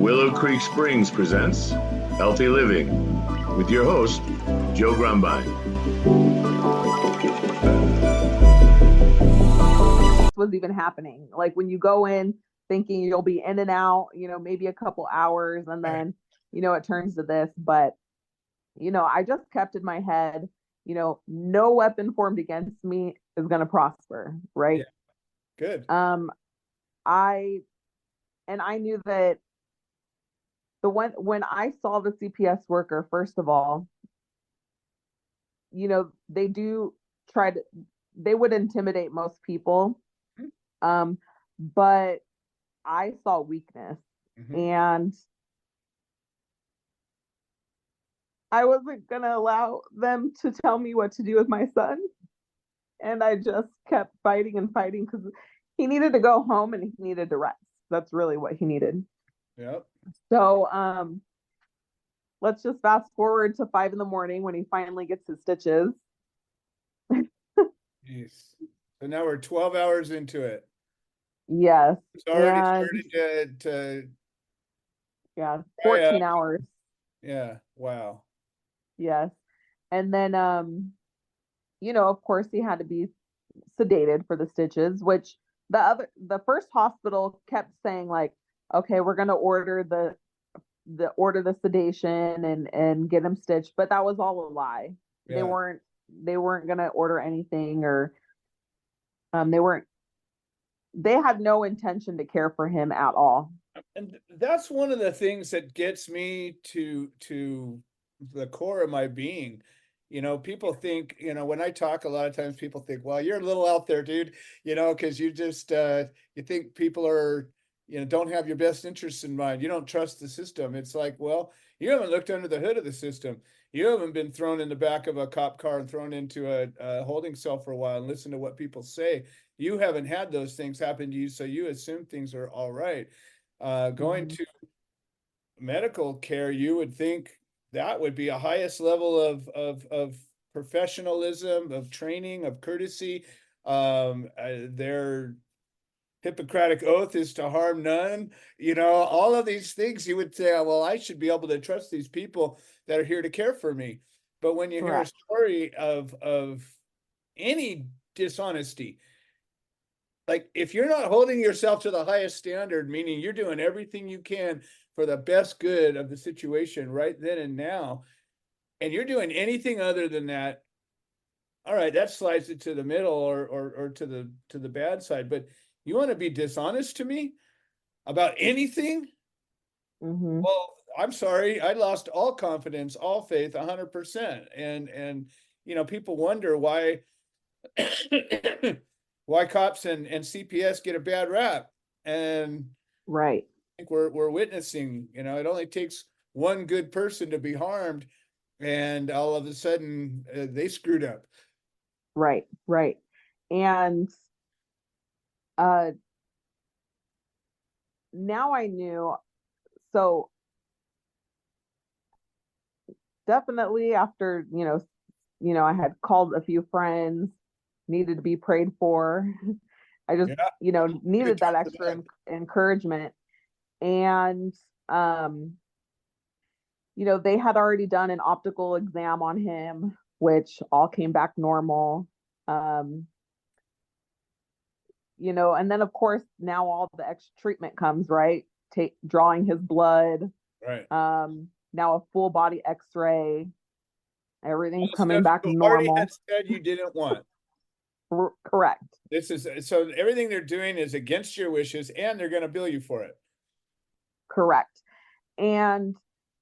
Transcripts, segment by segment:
Willow Creek Springs presents Healthy Living with your host, Joe Grumbine. Was even happening. Like when you go in thinking you'll be in and out, maybe a couple hours and then, it turns to this. But, I just kept in my head, no weapon formed against me is going to prosper. Right. Yeah. Good. I knew that when I saw the CPS worker, first of all, they would intimidate most people. But I saw weakness and I wasn't going to allow them to tell me what to do with my son. And I just kept fighting and fighting because he needed to go home and he needed to rest. That's really what he needed. Yep. So, let's just fast forward to 5 a.m. when he finally gets his stitches. Jeez. So now we're 12 hours into it. Yes. It's already started to 14 hours. Yeah. Wow. Yes. And then, of course he had to be sedated for the stitches, which the first hospital kept saying like, okay, we're going to order the sedation and get him stitched. But that was all a lie. Yeah. They weren't going to order anything or, they had no intention to care for him at all. And that's one of the things that gets me to the core of my being. People think, when I talk, a lot of times people think, well, you're a little out there, dude, because you just, you think people are, don't have your best interests in mind. You don't trust the system. It's like, well, you haven't looked under the hood of the system. You haven't been thrown in the back of a cop car and thrown into a holding cell for a while and listen to what people say. You haven't had those things happen to you, so you assume things are all right. Going to medical care, you would think that would be a highest level of professionalism, of training, of courtesy. Their Hippocratic oath is to harm none. All of these things you would say, well, I should be able to trust these people that are here to care for me. But when you hear a story of any dishonesty, like if you're not holding yourself to the highest standard, meaning you're doing everything you can for the best good of the situation right then and now, and you're doing anything other than that, all right, that slides it to the middle or to the bad side. But you want to be dishonest to me about anything? Well, I'm sorry, I lost all confidence, all faith, 100%. And people wonder why why cops and CPS get a bad rap. And right. I think we're witnessing, it only takes one good person to be harmed and all of a sudden they screwed up. Right. And now I knew. So definitely after, I had called a few friends, needed to be prayed for. I just, needed that extra encouragement. And, they had already done an optical exam on him, which all came back normal. And then of course, now all the extra treatment comes, right? Drawing his blood. Right. Now a full body x-ray. Everything's coming back normal. Said you didn't want. Correct. So everything they're doing is against your wishes and they're going to bill you for it. Correct. And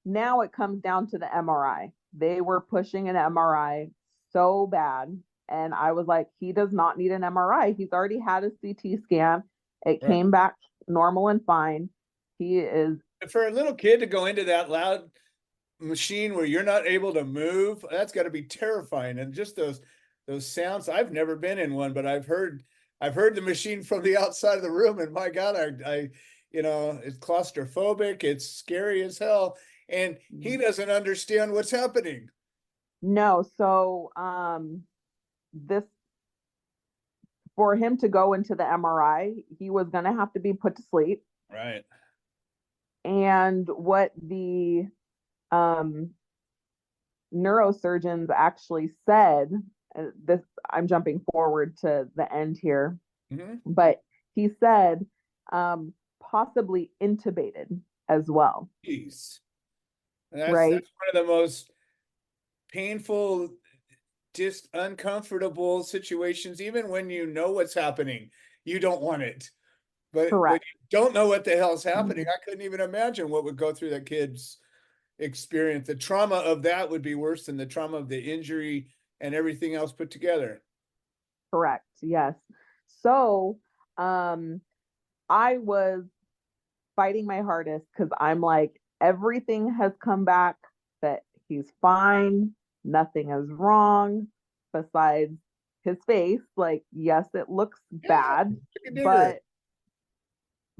now it comes down to the MRI. They were pushing an MRI so bad. And I was like, he does not need an MRI. He's already had a CT scan. It came back normal and fine. He is. For a little kid to go into that loud machine where you're not able to move, that's got to be terrifying. And just those sounds, I've never been in one, but I've heard the machine from the outside of the room, and my God, I it's claustrophobic, it's scary as hell, and he doesn't understand what's happening. No, so this, for him to go into the MRI, he was going to have to be put to sleep. Right. And what the neurosurgeons actually said, this, I'm jumping forward to the end here, but he said possibly intubated as well. Jeez. Right. That's one of the most painful, just uncomfortable situations. Even when you know what's happening, you don't want it. But when Correct. you don't know what the hell's happening, I couldn't even imagine what would go through that kid's experience. The trauma of that would be worse than the trauma of the injury and everything else put together. Correct. Yes. So I was fighting my hardest because I'm like, everything has come back that he's fine, nothing is wrong besides his face. Like, yes, it looks bad,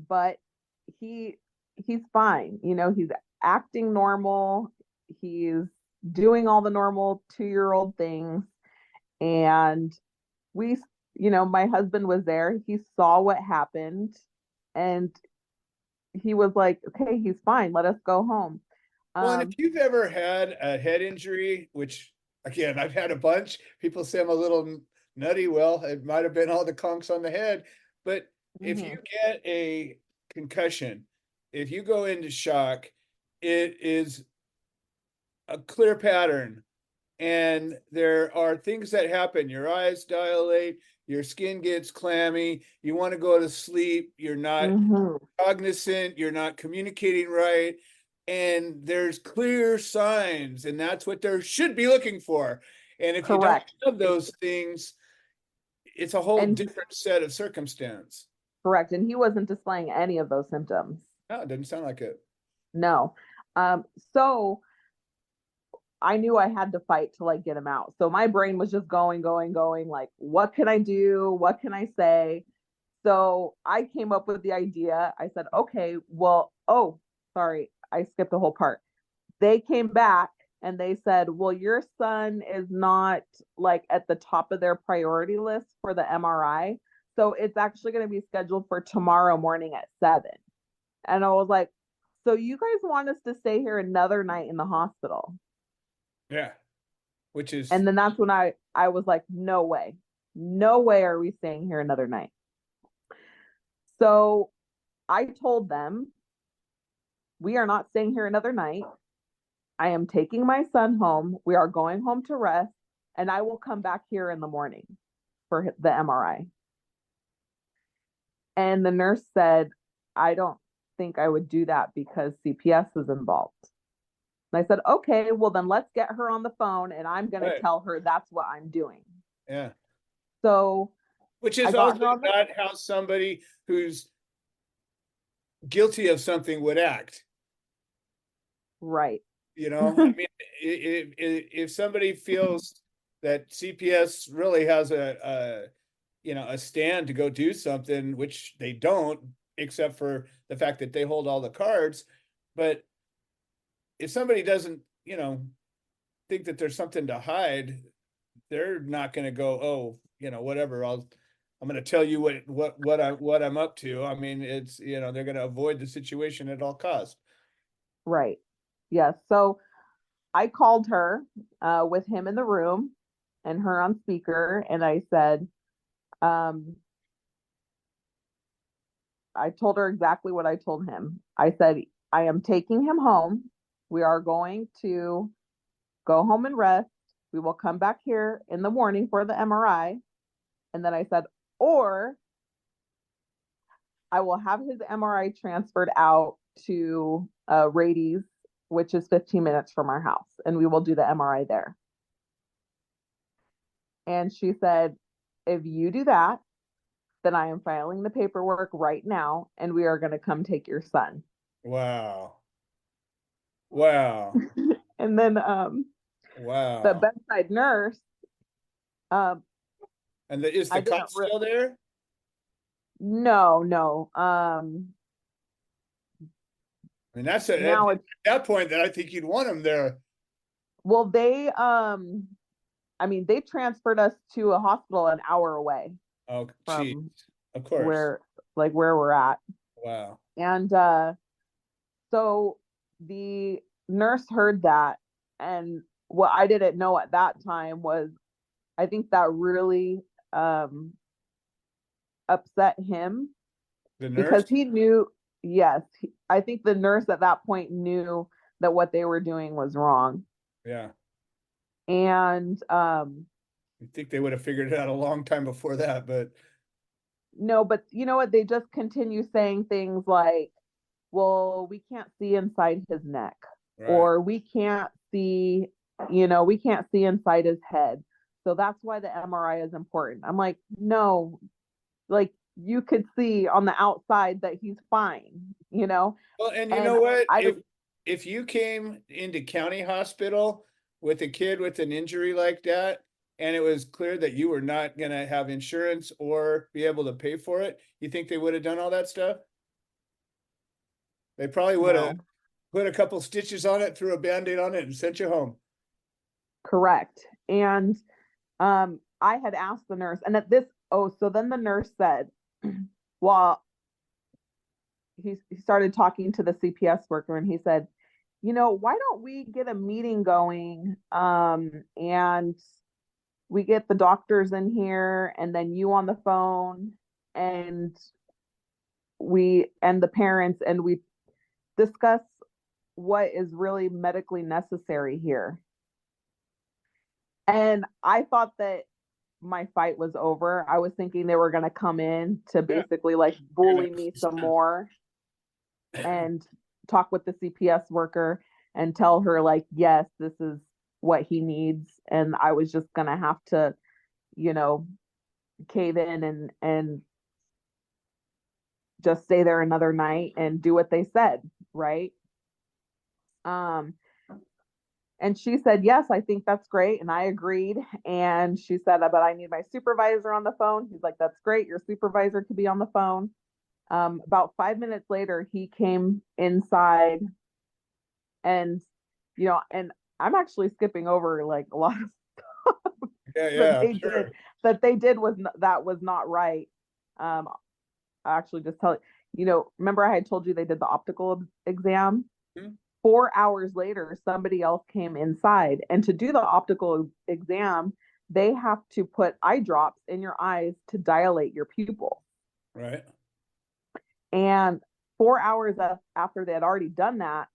but he's fine. You know, he's acting normal. He's doing all the normal 2-year-old things. And we, you know, my husband was there. He saw what happened and he was like, okay, he's fine. Let us go home. Well, and if you've ever had a head injury, which again, I've had a bunch, people say I'm a little nutty. Well, it might have been all the conks on the head, but if you get a concussion, if you go into shock, it is a clear pattern. And there are things that happen. Your eyes dilate, your skin gets clammy, you want to go to sleep, you're not cognizant, you're not communicating right. And there's clear signs, and that's what there should be looking for. And if you don't have those things, it's a whole different set of circumstance. Correct. And he wasn't displaying any of those symptoms. No, it doesn't sound like it. No. So I knew I had to fight to like get him out. So my brain was just going, like, what can I do? What can I say? So I came up with the idea. I said, okay, well, oh, sorry, I skipped the whole part. They came back and they said, well, your son is not like at the top of their priority list for the MRI. So it's actually going to be scheduled for tomorrow morning at 7. And I was like, so you guys want us to stay here another night in the hospital? Yeah. Which is, and then that's when I was like, no way are we staying here another night. So I told them, we are not staying here another night. I am taking my son home. We are going home to rest, and I will come back here in the morning for the MRI. And the nurse said, I don't think I would do that because CPS is involved. And I said, okay, well then let's get her on the phone and I'm going to tell her that's what I'm doing. Yeah. So, which is also not how somebody who's guilty of something would act. Right. You know, I mean, if somebody feels that CPS really has a stand to go do something, which they don't, except for the fact that they hold all the cards. But if somebody doesn't, think that there's something to hide, they're not going to go, oh, whatever. I'm going to tell you what I'm up to. I mean, it's, they're going to avoid the situation at all costs. Right. Yes. So I called her with him in the room and her on speaker. And I said, I told her exactly what I told him. I said, I am taking him home. We are going to go home and rest. We will come back here in the morning for the MRI. And then I said, or I will have his MRI transferred out to Rady's, which is 15 minutes from our house, and we will do the MRI there. And she said, if you do that, then I am filing the paperwork right now, and we are going to come take your son. Wow. And then wow. the bedside nurse. And is the cop still there? No. I mean, that's at that point that I think you'd want him there. Well, they they transferred us to a hospital an hour away. Oh, geez. Of course. Where we're at. Wow. And So the nurse heard that, and what I didn't know at that time was I think that really upset him The nurse? because he knew, yes, I think the nurse at that point knew that what they were doing was wrong. Yeah. And I think they would have figured it out a long time before that, but no, but you know what? They just continue saying things like, well, we can't see inside his neck, right. or we can't see, we can't see inside his head. So that's why the MRI is important. I'm like, no, like you could see on the outside that he's fine, Well, and you and know what? I If you came into county hospital with a kid with an injury like that, and it was clear that you were not going to have insurance or be able to pay for it, you think they would have done all that stuff? They probably would have no, put a couple stitches on it, threw a Band-Aid on it, and sent you home. correct. And I had asked the nurse, and so then the nurse said, well, he started talking to the CPS worker, and he said, why don't we get a meeting going, and we get the doctors in here and then you on the phone, and the parents, and we discuss what is really medically necessary here. And I thought that my fight was over. I was thinking they were going to come in to basically like bully me some more and talk with the CPS worker and tell her like, yes, this is what he needs. And I was just going to have to, cave in and just stay there another night and do what they said. Right. And she said, yes, I think that's great. And I agreed. And she said, but I need my supervisor on the phone. He's like, that's great. Your supervisor could be on the phone. About 5 minutes later, he came inside, and, and I'm actually skipping over like a lot of stuff that they did that was not right. I actually just tell you, remember I had told you they did the optical exam? Mm-hmm. 4 hours later, somebody else came inside, and to do the optical exam, they have to put eye drops in your eyes to dilate your pupil. Right. And 4 hours after they had already done that,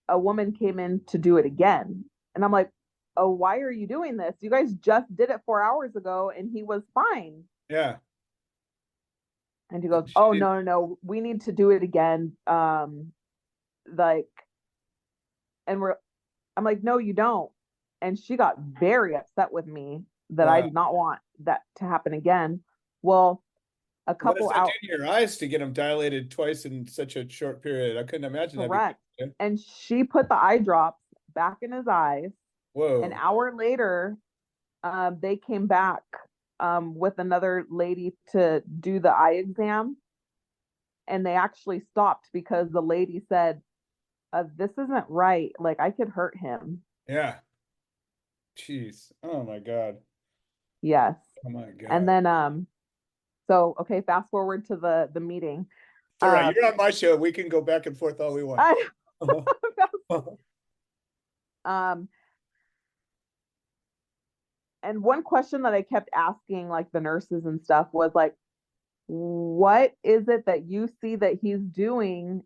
a woman came in to do it again. And I'm like, oh, why are you doing this? You guys just did it 4 hours ago and he was fine. Yeah. And he goes, oh, no, we need to do it again. I'm like, no, you don't. And she got very upset with me that I did not want that to happen again. Well, a couple hours. In your eyes to get them dilated twice in such a short period. I couldn't imagine that. Correct. And she put the eye drops back in his eyes. Whoa. An hour later, they came back with another lady to do the eye exam. And they actually stopped because the lady said, this isn't right. Like, I could hurt him. Yeah. Jeez. Oh my God. Yes. Oh my God. And then so okay, fast forward to the meeting. All right, you're on my show. We can go back and forth all we want. And one question that I kept asking like the nurses and stuff was like, what is it that you see that he's doing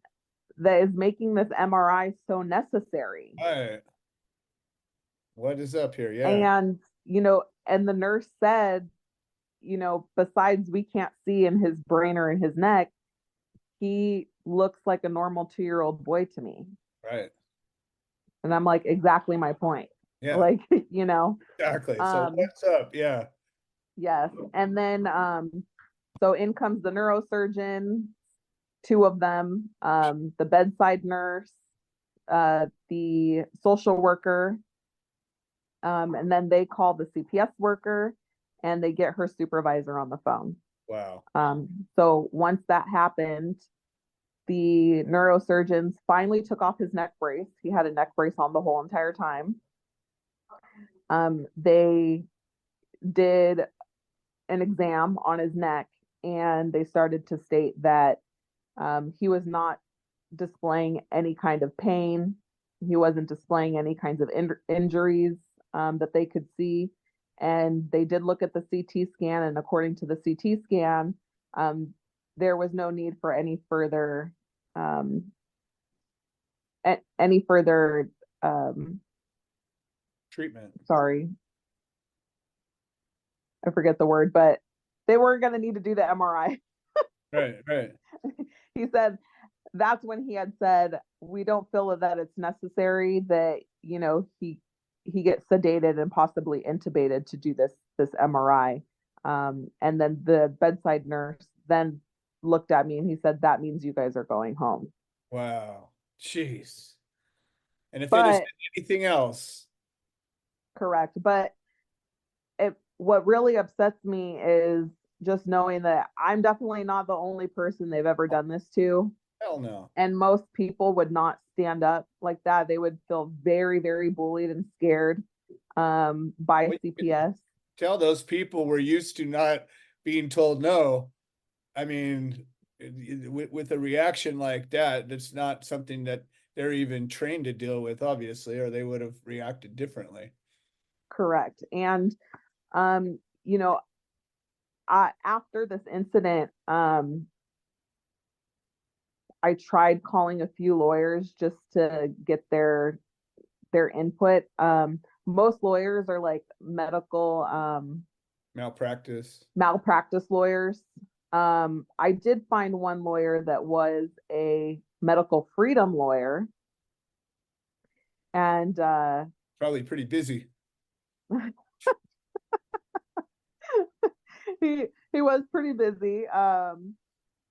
that is making this MRI so necessary? Right. What is up here? Yeah. And, and the nurse said, besides we can't see in his brain or in his neck, he looks like a normal 2-year-old boy to me. Right. And I'm like, exactly my point. Yeah. Like, Exactly. So what's up? Yeah. Yes. And then, so in comes the neurosurgeon, 2 of them, the bedside nurse, the social worker, and then they call the CPS worker and they get her supervisor on the phone. Wow. So once that happened, the neurosurgeons finally took off his neck brace. He had a neck brace on the whole entire time. They did an exam on his neck, and they started to state that he was not displaying any kind of pain. He wasn't displaying any kinds of injuries that they could see. And they did look at the CT scan, and according to the CT scan, there was no need for um, any further treatment. Sorry, I forget the word, but they weren't going to need to do the MRI. Right. He said that's when he had said, we don't feel that it's necessary that, he gets sedated and possibly intubated to do this MRI. And then the bedside nurse then looked at me and he said, that means you guys are going home. Wow. Jeez. And if they'd have But said anything else. correct. But what really upsets me is just knowing that I'm definitely not the only person they've ever done this to. Hell no. And most people would not stand up like that. They would feel very, very bullied and scared by CPS. Tell those people we're used to not being told no. I mean, with a reaction like that, that's not something that they're even trained to deal with, obviously, or they would have reacted differently. Correct. And, after this incident, I tried calling a few lawyers just to get their input. Most lawyers are like medical malpractice lawyers. I did find one lawyer that was a medical freedom lawyer, and probably pretty busy. he was pretty busy,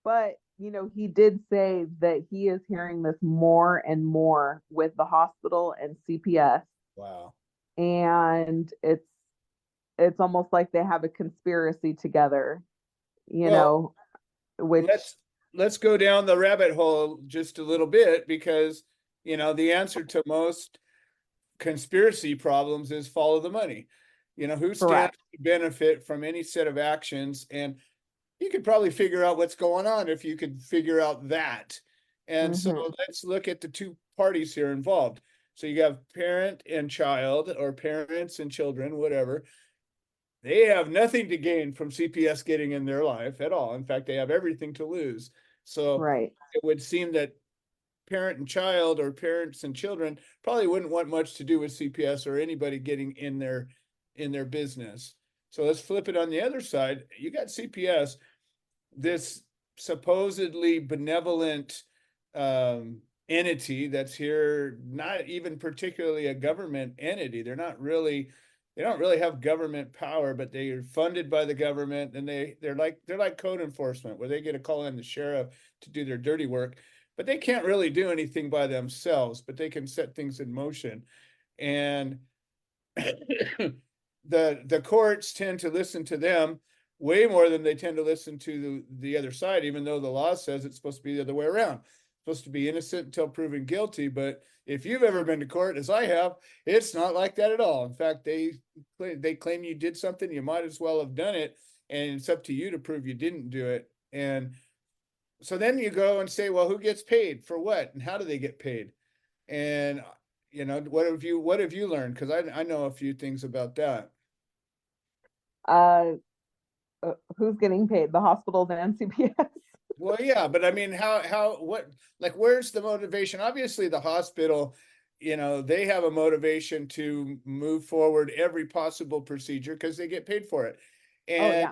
but he did say that he is hearing this more and more with the hospital and CPS. Wow. And it's almost like they have a conspiracy together, which let's go down the rabbit hole just a little bit, because the answer to most conspiracy problems is follow the money. Who stands to benefit from any set of actions, and you could probably figure out what's going on if you could figure out that. And so let's look at the two parties here involved. So you have parent and child, or parents and children, whatever. They have nothing to gain from CPS getting in their life at all. In fact, they have everything to lose. So it would seem that parent and child, or parents and children, probably wouldn't want much to do with CPS or anybody getting in their business. So let's flip it on the other side. You got CPS, this supposedly benevolent entity that's here, not even particularly a government entity. They don't really have government power, but they are funded by the government, and they're like code enforcement, where they get to call in the sheriff to do their dirty work, but they can't really do anything by themselves, but they can set things in motion. And the courts tend to listen to them way more than they tend to listen to the other side, even though the law says it's supposed to be the other way around. It's supposed to be innocent until proven guilty. But if you've ever been to court, as I have, it's not like that at all. In fact, they claim you did something, you might as well have done it, and it's up to you to prove you didn't do it. And so then you go and say, well, who gets paid for what, and how do they get paid? And what have you learned? Because I know a few things about that. Who's getting paid? The hospitals and CPS. Well, yeah, but I mean, where's the motivation? Obviously, the hospital, they have a motivation to move forward every possible procedure because they get paid for it. And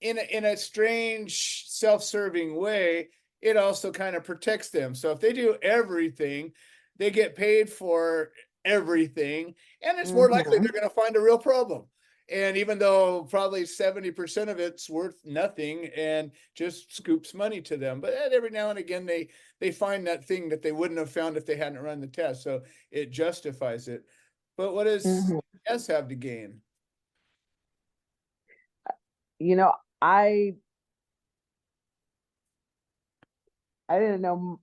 in a strange, self-serving way, it also kind of protects them. So if they do everything, they get paid for everything, and it's more likely they're going to find a real problem. And even though probably 70% of it's worth nothing and just scoops money to them, but every now and again they find that thing that they wouldn't have found if they hadn't run the test. So it justifies it. But what does CPS have to gain? I didn't know.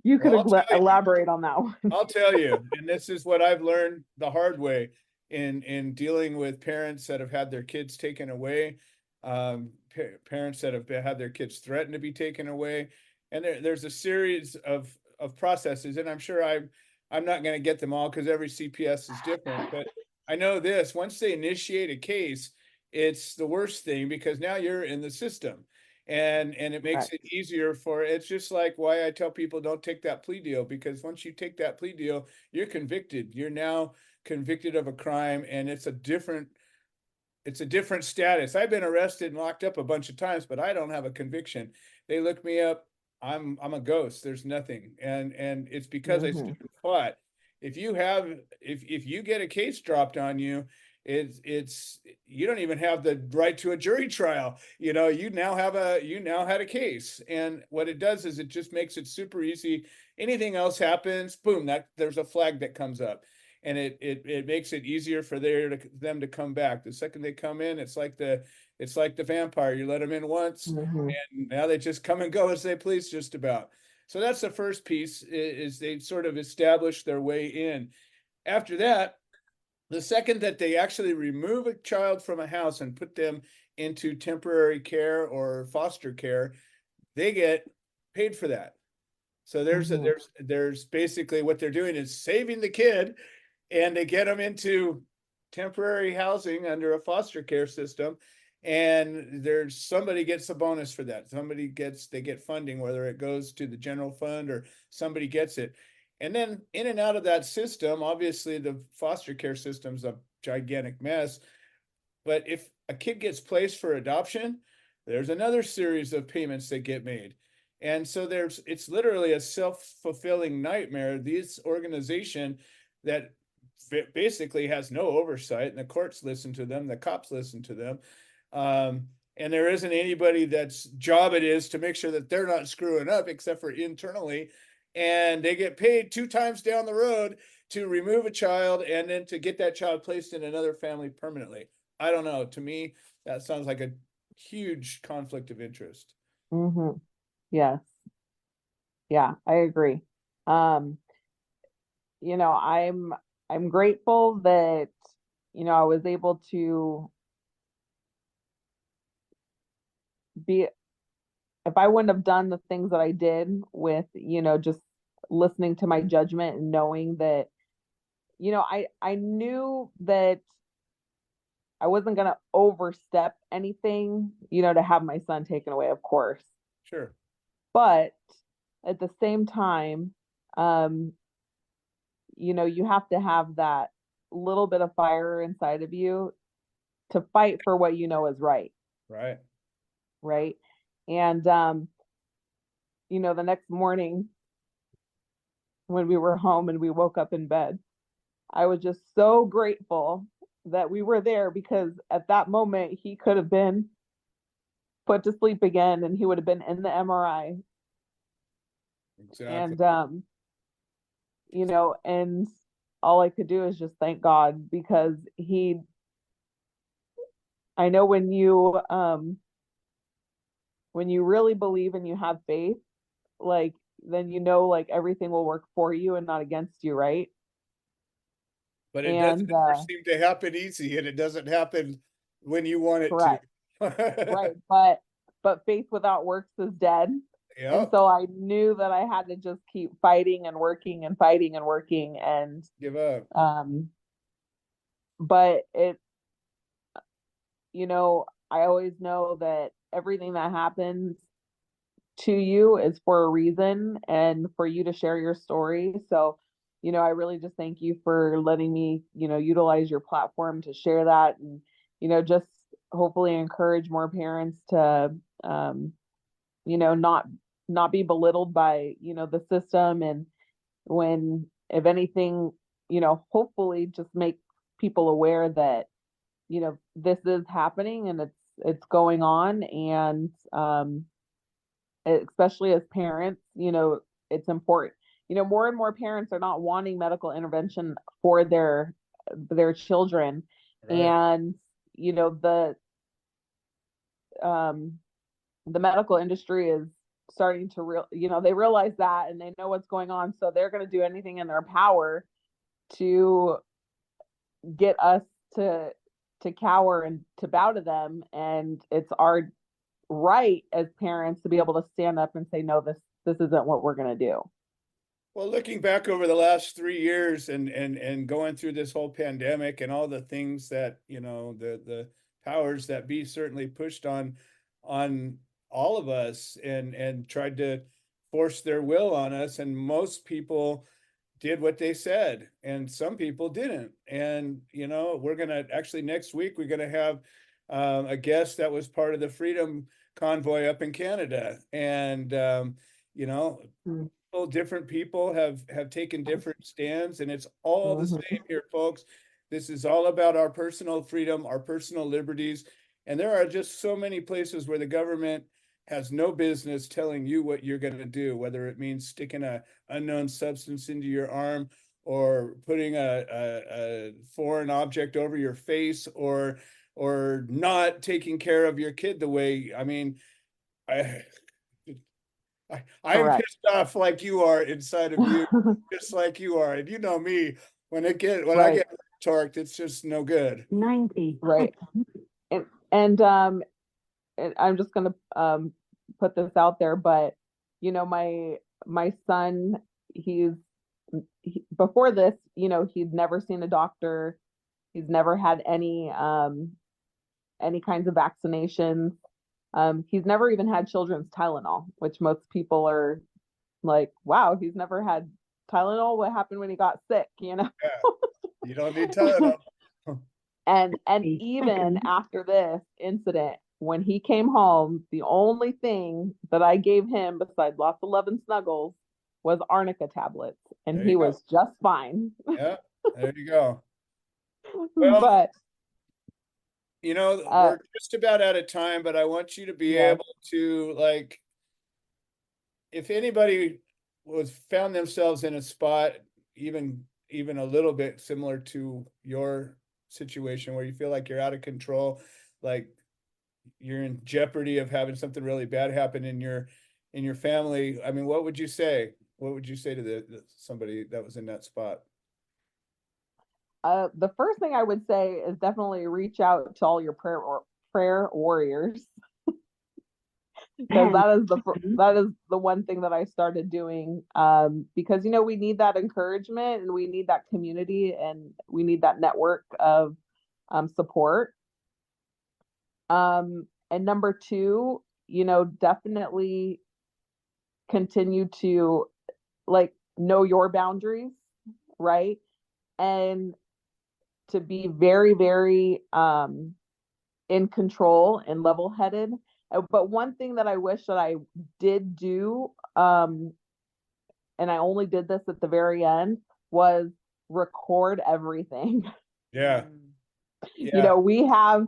You could elaborate on that one. I'll tell you, and this is what I've learned the hard way in dealing with parents that have had their kids taken away, parents that have had their kids threatened to be taken away. And there's a series of processes, and I'm sure I'm not going to get them all because every CPS is different. But I know this: once they initiate a case, it's the worst thing because now you're in the system, and it makes it easier for. It's just like why I tell people don't take that plea deal, because once you take that plea deal, you're convicted. You're now convicted of a crime, and it's a different status. I've been arrested and locked up a bunch of times, but I don't have a conviction. They look me up. I'm a ghost. There's nothing. And it's because I stood fought. If you get a case dropped on you, it's you don't even have the right to a jury trial. You now had a case. And what it does is it just makes it super easy. Anything else happens, boom, there's a flag that comes up. And it makes it easier for them to come back. The second they come in, it's like the vampire. You let them in once, and now they just come and go as they please, just about. So that's the first piece, is they sort of establish their way in. After that, the second that they actually remove a child from a house and put them into temporary care or foster care, they get paid for that. So there's basically what they're doing is saving the kid, and they get them into temporary housing under a foster care system. And somebody gets a bonus for that. They get funding, whether it goes to the general fund or somebody gets it. And then in and out of that system, obviously the foster care system's a gigantic mess. But if a kid gets placed for adoption, there's another series of payments that get made. And so it's literally a self-fulfilling nightmare. This organization that basically has no oversight, and the courts listen to them, the cops listen to them. And there isn't anybody that's job it is to make sure that they're not screwing up, except for internally. And they get paid 2 times down the road to remove a child and then to get that child placed in another family permanently. I don't know. To me, that sounds like a huge conflict of interest. Yes. Yeah, I agree. I'm grateful that, I was able to if I wouldn't have done the things that I did with, just listening to my judgment and knowing that, I knew that I wasn't going to overstep anything, to have my son taken away, of course. Sure. But at the same time, you have to have that little bit of fire inside of you to fight for what you know is right. Right. Right. And, the next morning when we were home and we woke up in bed, I was just so grateful that we were there, because at that moment he could have been put to sleep again and he would have been in the MRI. Exactly. And, and all I could do is just thank God, because I know when you really believe and you have faith, like, then like everything will work for you and not against you, right? But it doesn't seem to happen easy, and it doesn't happen when you want it correct. to. Right. But faith without works is dead. Yep. And so I knew that I had to just keep fighting and working and fighting and working and give up. But I always know that everything that happens to you is for a reason and for you to share your story. So, I really just thank you for letting me, utilize your platform to share that, and, just hopefully encourage more parents to, not be belittled by, the system. And if anything, hopefully just make people aware that, this is happening and it's going on. And, especially as parents, it's important. More and more parents are not wanting medical intervention for their children. Right. And, the medical industry is starting to they realize that, and they know what's going on. So they're going to do anything in their power to get us to cower and to bow to them. And it's our right as parents to be able to stand up and say, no, this this isn't what we're going to do. Well, looking back over the last 3 years and going through this whole pandemic and all the things that, the powers that be certainly pushed on all of us and tried to force their will on us. And most people did what they said, and some people didn't. And, we're going to actually next week, we're going to have a guest that was part of the Freedom Convoy up in Canada. And, different people have taken different stands, and it's all the same here, folks. This is all about our personal freedom, our personal liberties. And there are just so many places where the government has no business telling you what you're going to do, whether it means sticking a unknown substance into your arm, or putting a foreign object over your face, or not taking care of your kid the way, I'm pissed off like you are inside of you, just like you are. And you know me, when I get torqued, it's just no good. 90. Right. And I'm just gonna put this out there, but my son, before this, he'd never seen a doctor. He's never had any kinds of vaccinations. He's never even had children's Tylenol, which most people are like, wow, he's never had Tylenol. What happened when he got sick? Yeah, you don't need Tylenol. And even after this incident, when he came home, the only thing that I gave him besides lots of love and snuggles was arnica tablets, and he was just fine. Yeah, there you go. Well, but we're just about out of time, but I want you to be able to, like, if anybody found themselves in a spot, even a little bit similar to your situation, where you feel like you're out of control, like you're in jeopardy of having something really bad happen in your family, what would you say? What would you say to somebody that was in that spot? The first thing I would say is definitely reach out to all your prayer warriors, because that is the one thing that I started doing, because we need that encouragement, and we need that community, and we need that network of support. And number two, definitely continue to know your boundaries, right? And to be very, very in control and level-headed. But one thing that I wish that I did do, and I only did this at the very end, was record everything. Yeah. We have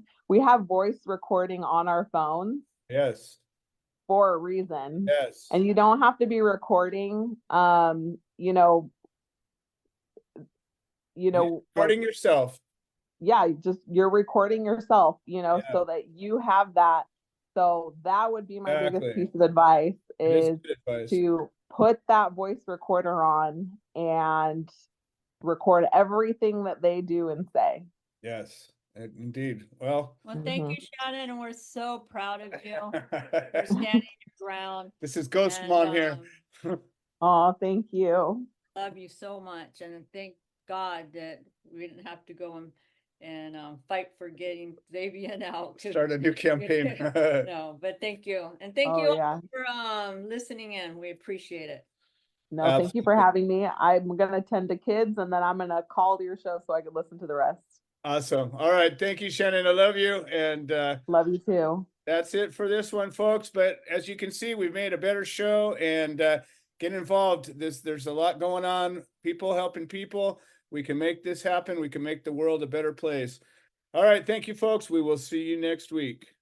voice recording on our phones. Yes. For a reason. Yes. And you don't have to be recording, recording yourself. Yeah, you're recording yourself, so that you have that. So that would be my biggest piece of advice, is to put that voice recorder on and record everything that they do and say. Yes, indeed. Well, thank you, Shannon, and we're so proud of you. You're standing your ground. This is Ghost Mom here. Oh, thank you. Love you so much, and thank God that we didn't have to go and fight for getting Zavian out. Start a new campaign. No, but thank you, and thank you all for listening in. We appreciate it. No, thank you for having me. I'm gonna tend to kids, and then I'm gonna call to your show so I can listen to the rest. Awesome. All right. Thank you, Shannon. I love you. And love you too. That's it for this one, folks. But as you can see, we've made a better show, and get involved. There's a lot going on. People helping people. We can make this happen. We can make the world a better place. All right. Thank you, folks. We will see you next week.